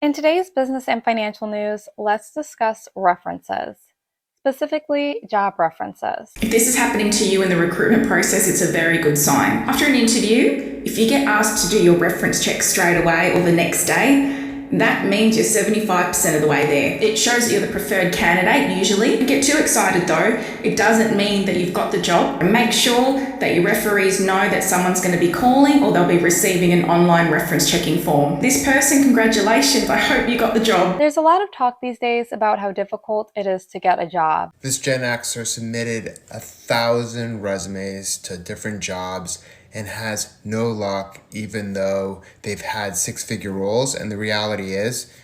In today's business and financial news, let's discuss references, specifically job references. If this is happening to you in the recruitment process, it's a very good sign. After an interview, if you get asked to do your reference check straight away or the next day, that means you're 75% of the way there. It shows that you're the preferred candidate usually. Don't get too excited though. It doesn't mean that you've got the job. And make sure that your referees know that someone's going to be calling or they'll be receiving an online reference checking form. This person, congratulations. I hope you got the job. There's a lot of talk these days about how difficult it is to get a job. This Gen Xer submitted 1,000 resumes to different jobs and has no luck, even though they've had six-figure roles. And the reality is,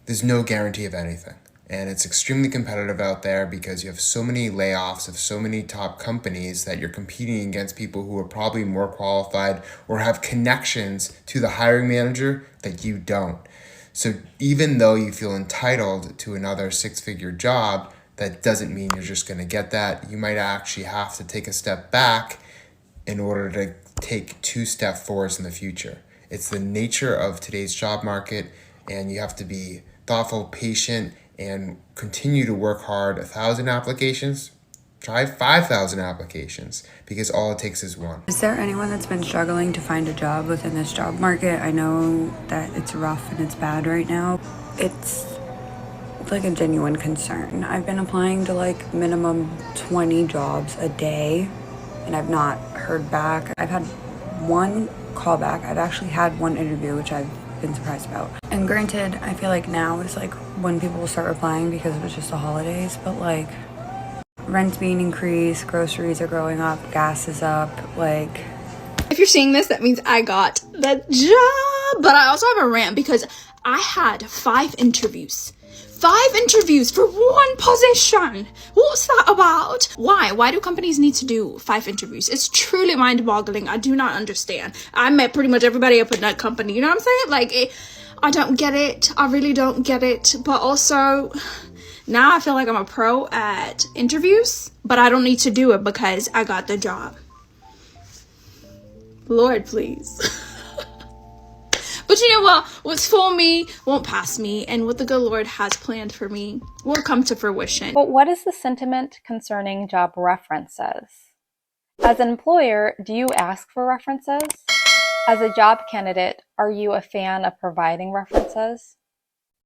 there's no guarantee of anything. And it's extremely competitive out there because you have so many layoffs of so many top companies that you're competing against people who are probably more qualified or have connections to the hiring manager that you don't. So even though you feel entitled to another six-figure job, that doesn't mean you're just going to get that. You might actually have to take a step back in order to take two steps forwards in the future. It's the nature of today's job market, and you have to be thoughtful, patient, and continue to work hard. 1,000 applications, try 5,000 applications, because all it takes is one. Is there anyone that's been struggling to find a job within this job market? I know that it's rough and it's bad right now. It's like a genuine concern. I've been applying to like minimum 20 jobs a day and I've not heard back. I've had one callback. I've actually had one interview, which I've been surprised about. And granted, I feel like now is like when people will start replying because it was just the holidays, but like rent's being increased, groceries are going up, gas is up, like. If you're seeing this, that means I got the job. But I also have a rant because I had 5 interviews. 5 interviews for one position. What's that about? Why do companies need to do 5 interviews? It's truly mind-boggling. I do not understand. I met pretty much everybody up in that company. You know what I'm saying? Like, I don't get it. I really don't get it. But also, now I feel like I'm a pro at interviews, but I don't need to do it because I got the job. Lord, please. But you know what? What's for me won't pass me, and what the good Lord has planned for me will come to fruition. But what is the sentiment concerning job references? As an employer, do you ask for references? As a job candidate, are you a fan of providing references?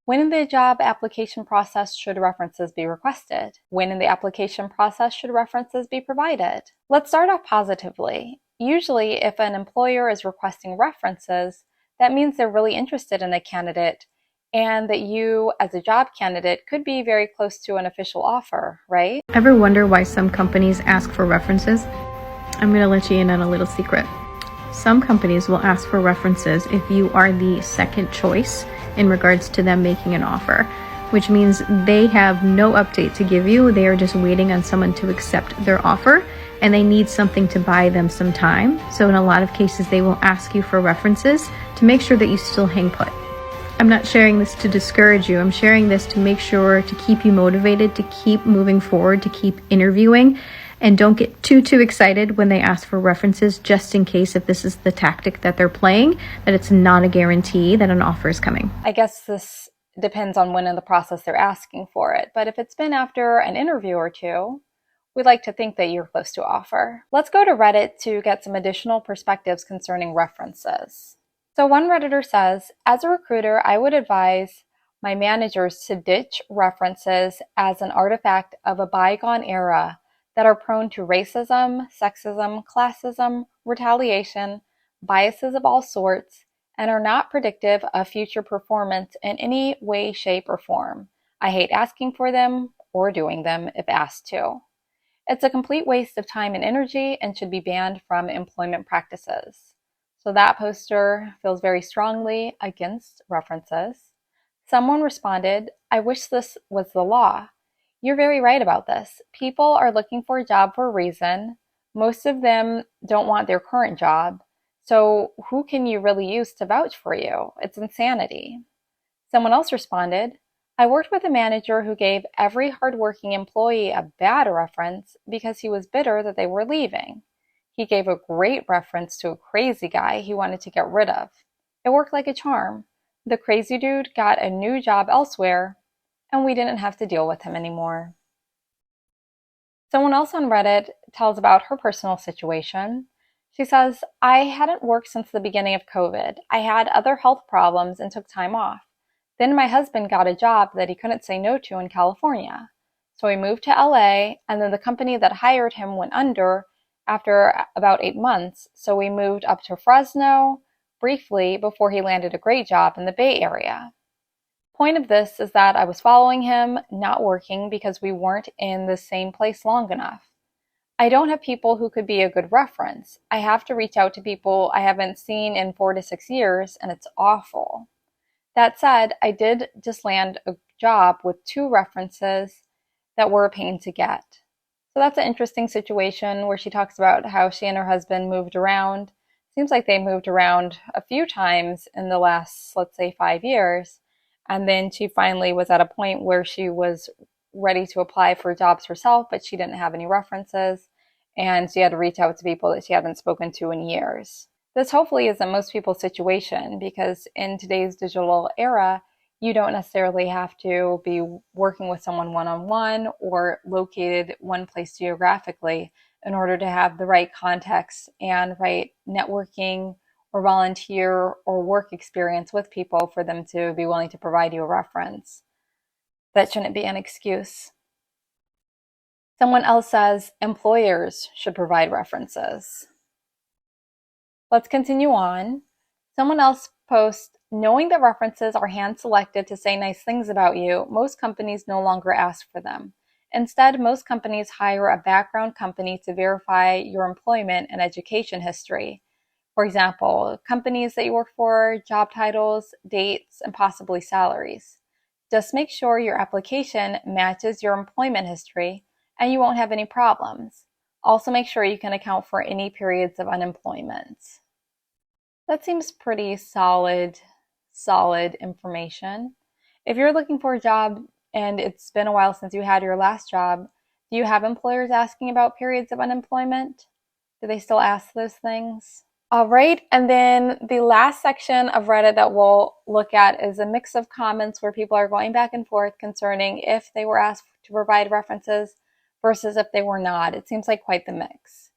When in the job application process should references be requested? When in the application process should references be provided? Let's start off positively. Usually, if an employer is requesting references, that means they're really interested in a candidate and that you, as a job candidate, could be very close to an official offer, right? Ever wonder why some companies ask for references? I'm going to let you in on a little secret. Some companies will ask for references if you are the second choice in regards to them making an offer, which means they have no update to give you. They are just waiting on someone to accept their offer, and they need something to buy them some time. So in a lot of cases, they will ask you for references to make sure that you still hang put. I'm not sharing this to discourage you. I'm sharing this to make sure to keep you motivated, to keep moving forward, to keep interviewing, and don't get too excited when they ask for references, just in case if this is the tactic that they're playing, that it's not a guarantee that an offer is coming. I guess this depends on when in the process they're asking for it. But if it's been after an interview or two, we'd like to think that you're close to offer. Let's go to Reddit to get some additional perspectives concerning references. So one Redditor says, as a recruiter, I would advise my managers to ditch references as an artifact of a bygone era that are prone to racism, sexism, classism, retaliation, biases of all sorts, and are not predictive of future performance in any way, shape, or form. I hate asking for them or doing them if asked to. It's a complete waste of time and energy and should be banned from employment practices. So that poster feels very strongly against references. Someone responded, I wish this was the law. You're very right about this. People are looking for a job for a reason. Most of them don't want their current job. So who can you really use to vouch for you? It's insanity. Someone else responded, I worked with a manager who gave every hardworking employee a bad reference because he was bitter that they were leaving. He gave a great reference to a crazy guy he wanted to get rid of. It worked like a charm. The crazy dude got a new job elsewhere, and we didn't have to deal with him anymore. Someone else on Reddit tells about her personal situation. She says, I hadn't worked since the beginning of COVID. I had other health problems and took time off. Then my husband got a job that he couldn't say no to in California. So he moved to LA, and then the company that hired him went under after about 8 months. So we moved up to Fresno briefly before he landed a great job in the Bay Area. Point of this is that I was following him, not working because we weren't in the same place long enough. I don't have people who could be a good reference. I have to reach out to people I haven't seen in 4 to 6 years, and it's awful. That said, I did just land a job with 2 references that were a pain to get. So that's an interesting situation where she talks about how she and her husband moved around. Seems like they moved around a few times in the last, let's say, 5 years. And then she finally was at a point where she was ready to apply for jobs herself, but she didn't have any references. And she had to reach out to people that she hadn't spoken to in years. This hopefully isn't most people's situation, because in today's digital era, you don't necessarily have to be working with someone one-on-one or located one place geographically in order to have the right context and right networking or volunteer or work experience with people for them to be willing to provide you a reference. That shouldn't be an excuse. Someone else says employers should provide references. Let's continue on. Someone else posts, knowing that references are hand-selected to say nice things about you, most companies no longer ask for them. Instead, most companies hire a background company to verify your employment and education history. For example, companies that you work for, job titles, dates, and possibly salaries. Just make sure your application matches your employment history and you won't have any problems. Also make sure you can account for any periods of unemployment. That seems pretty solid information. If you're looking for a job and it's been a while since you had your last job, do you have employers asking about periods of unemployment? Do they still ask those things? All right, and then the last section of Reddit that we'll look at is a mix of comments where people are going back and forth concerning if they were asked to provide references versus if they were not. It seems like quite the mix.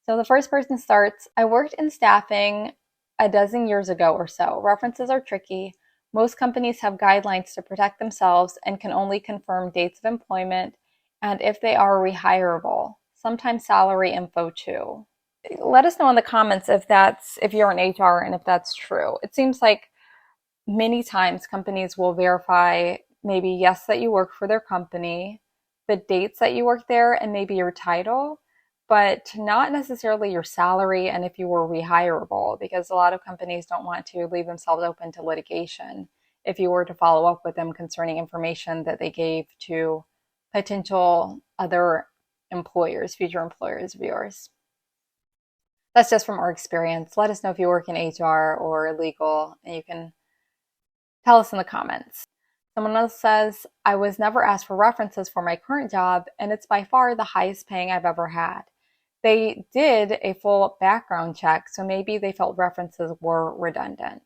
So the first person starts, I worked in staffing a dozen years ago or so. References are tricky. Most companies have guidelines to protect themselves and can only confirm dates of employment and if they are rehirable, sometimes salary info too. Let us know in the comments if you're in HR and if that's true. It seems like many times companies will verify maybe yes that you work for their company, the dates that you worked there, and maybe your title, but not necessarily your salary and if you were rehirable, because a lot of companies don't want to leave themselves open to litigation if you were to follow up with them concerning information that they gave to potential other employers, future employers of yours. That's just from our experience. Let us know if you work in HR or legal, and you can tell us in the comments. Someone else says, I was never asked for references for my current job, and it's by far the highest paying I've ever had. They did a full background check, so maybe they felt references were redundant.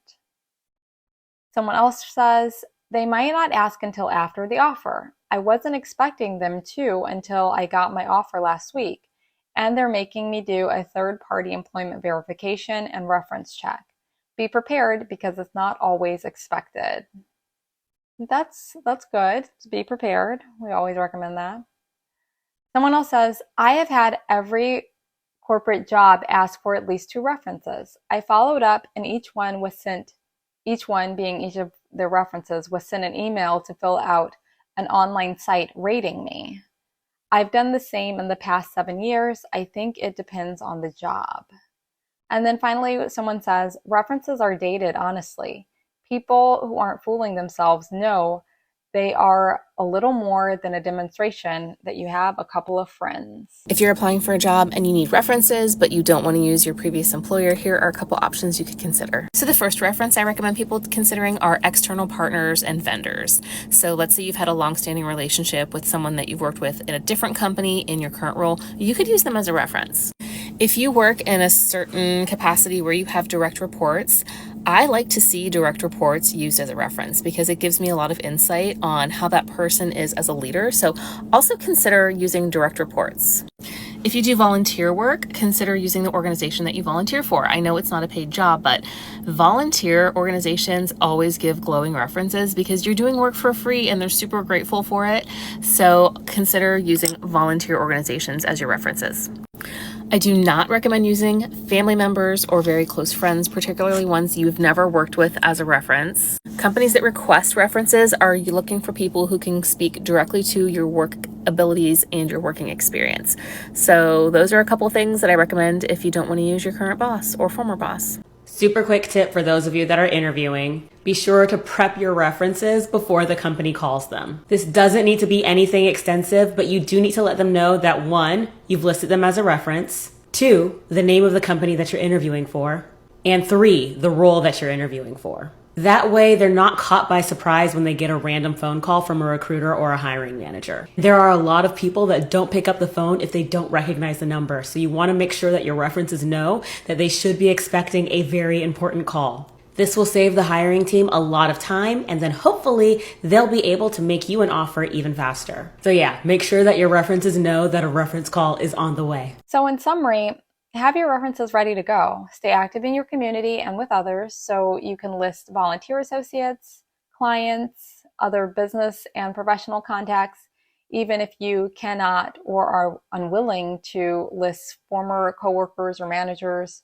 Someone else says, they might not ask until after the offer. I wasn't expecting them to until I got my offer last week. And they're making me do a third-party employment verification and reference check. Be prepared because it's not always expected. That's good. To be prepared. We always recommend that. Someone else says, I have had every corporate job ask for at least 2 references. I followed up and each one being each of their references was sent an email to fill out an online site rating me. I've done the same in the past 7 years. I think it depends on the job. And then finally, someone says, references are dated, honestly. People who aren't fooling themselves know they are a little more than a demonstration that you have a couple of friends. If you're applying for a job and you need references, but you don't want to use your previous employer, here are a couple options you could consider. So the first reference I recommend people considering are external partners and vendors. So let's say you've had a long-standing relationship with someone that you've worked with in a different company in your current role, you could use them as a reference. If you work in a certain capacity where you have direct reports, I like to see direct reports used as a reference because it gives me a lot of insight on how that person is as a leader. So also consider using direct reports. If you do volunteer work, consider using the organization that you volunteer for. I know it's not a paid job, but volunteer organizations always give glowing references because you're doing work for free and they're super grateful for it. So consider using volunteer organizations as your references. I do not recommend using family members or very close friends, particularly ones you've never worked with, as a reference. Companies that request references are looking for people who can speak directly to your work abilities and your working experience. So those are a couple things that I recommend if you don't want to use your current boss or former boss. Super quick tip for those of you that are interviewing. Be sure to prep your references before the company calls them. This doesn't need to be anything extensive, but you do need to let them know that 1, you've listed them as a reference, 2, the name of the company that you're interviewing for, and 3, the role that you're interviewing for. That way, they're not caught by surprise when they get a random phone call from a recruiter or a hiring manager. There are a lot of people that don't pick up the phone if they don't recognize the number, so you want to make sure that your references know that they should be expecting a very important call. This will save the hiring team a lot of time, and then hopefully they'll be able to make you an offer even faster. So yeah, make sure that your references know that a reference call is on the way. So in summary, have your references ready to go. Stay active in your community and with others so you can list volunteer associates, clients, other business and professional contacts, even if you cannot or are unwilling to list former coworkers or managers,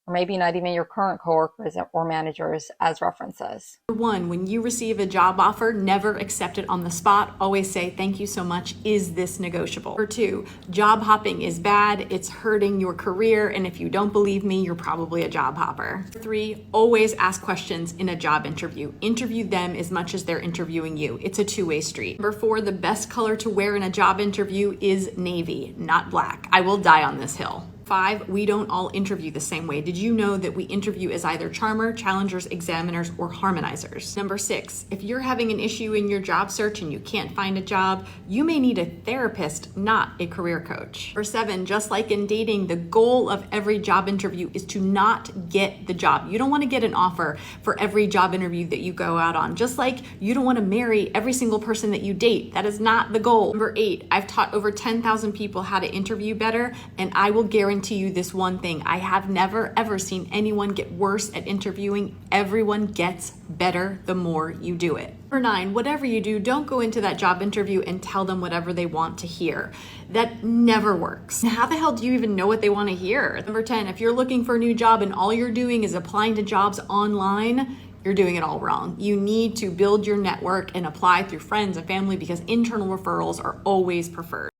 or maybe not even your current coworkers or managers as references. 1, when you receive a job offer, never accept it on the spot. Always say, thank you so much. Is this negotiable? 2, job hopping is bad. It's hurting your career. And if you don't believe me, you're probably a job hopper. 3, always ask questions in a job interview. Interview them as much as they're interviewing you. It's a two-way street. 4, the best color to wear in a job interview is navy, not black. I will die on this hill. 5, we don't all interview the same way. Did you know that we interview as either charmer, challengers, examiners, or harmonizers? 6, if you're having an issue in your job search and you can't find a job, you may need a therapist, not a career coach. 7, just like in dating, the goal of every job interview is to not get the job. You don't want to get an offer for every job interview that you go out on. Just like you don't want to marry every single person that you date. That is not the goal. 8, I've taught over 10,000 people how to interview better, and I will guarantee you this one thing. I have never ever seen anyone get worse at interviewing. Everyone gets better the more you do it. 9, whatever you do, don't go into that job interview and tell them whatever they want to hear. That never works. How the hell do you even know what they want to hear? 10, if you're looking for a new job and all you're doing is applying to jobs online, you're doing it all wrong. You need to build your network and apply through friends and family because internal referrals are always preferred.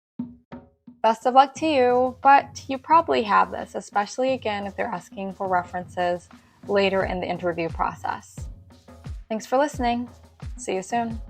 Best of luck to you, but you probably have this, especially again if they're asking for references later in the interview process. Thanks for listening. See you soon.